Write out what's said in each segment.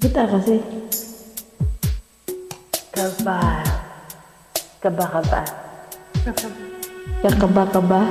Buta kasi. Kaba. Kaba. Kakaba-kaba.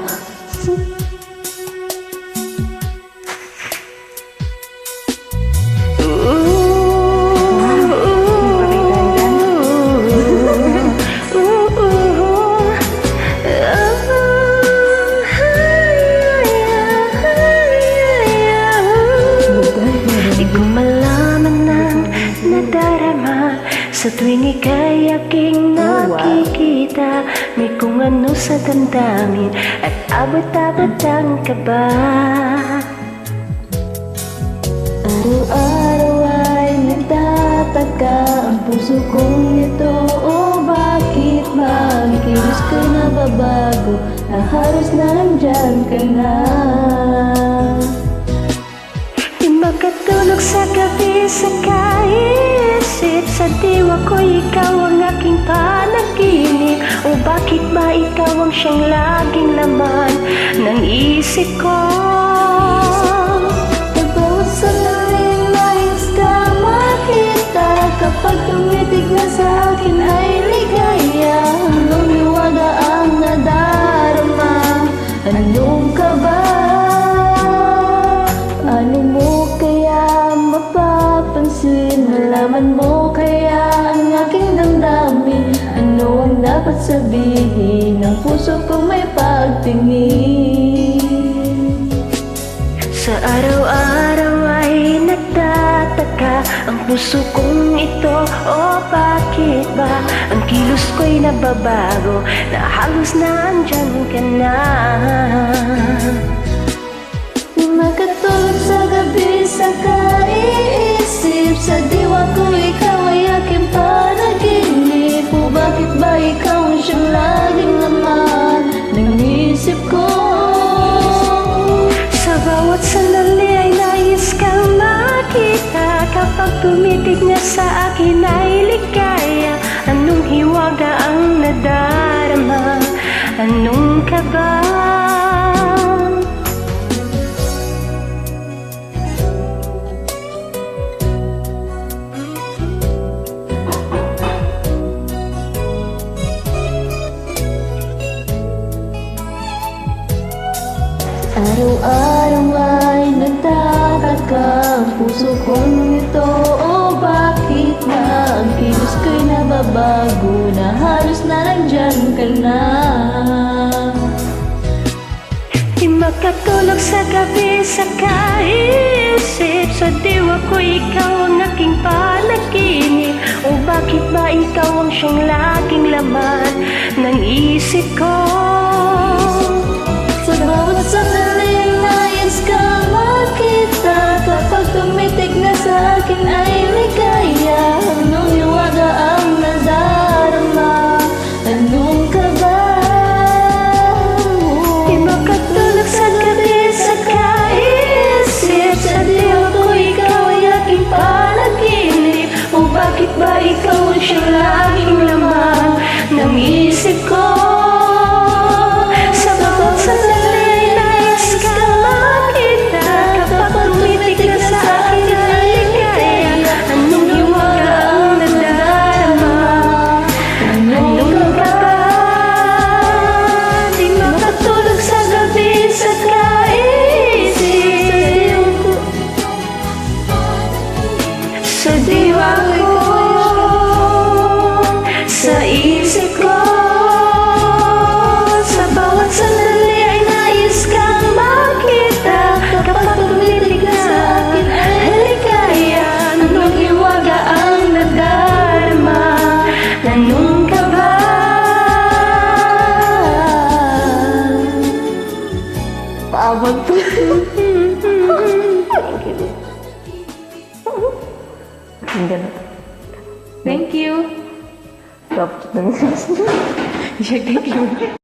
Sa tuwing ika'y aking nakikita, may kung ano sa damdamin at abot-abot ang kaba. Araw-araw ay nagtataka ang puso kong ito. O bakit magkilos ko'y nababago na halos nandyan ka na? Di makatulog sa gabi sa kaisip, sa diwa ko ikaw ang aking panaginip. O bakit ba ikaw ang siyang laging laman ng isip ko? Pagbawas sa lalim nais ka makita, kapag tumitig na sa akin ay ligaya. Anong liwaga ang nadarama? Anong ka ba? Ano mo kaya mapapansin? Malaman mo kaya ang aking damdamin? Ano ang dapat sabihin ng puso kong may pagtingin? Sa araw-araw ay nagtataka ang puso kong ito. O bakit ba ang kilos ko'y nababago na halos nandyan ka na? Makatulog sa gabi sa kaiisip, sa diwa ko ikaw ay aking panaginip. O bakit ba ikaw ang siyang laging laman ng isip ko? Sa bawat sandali ay nais kang makita, kapag tumitig na sa akin ay ligaya. Anong hiwaga ang nadarama? Anong kaba? Araw-araw ay nagtataka ang puso kong ito. O bakit na ang kilos ko'y nababago na halos na nandyan ka na? Di makatulog sa gabi sa kaisip, sa diwa ko ikaw ang aking panaginip. O bakit ba ikaw ang siyang laging laman ng isip ko? Sa bawat sandali nais ka makita, kapag tumitig na sa akin ay ligaya. Anong hiwaga ang nadarama? Anong ka ba? Di makatulog sa gabi sa kaisip, sa diwa ko ikaw ay aking panaginip. O bakit ba ikaw ang siyang laging laman ng isip ko? Sa diwa ko, sa isip ko, sa bawat sandali ay nais kang makita, kapag tumitig na sa akin ay ligaya. Anong hiwaga ang nadarama? Anong ka ba? Paabot po. Thank you. Dapat na. Thank you.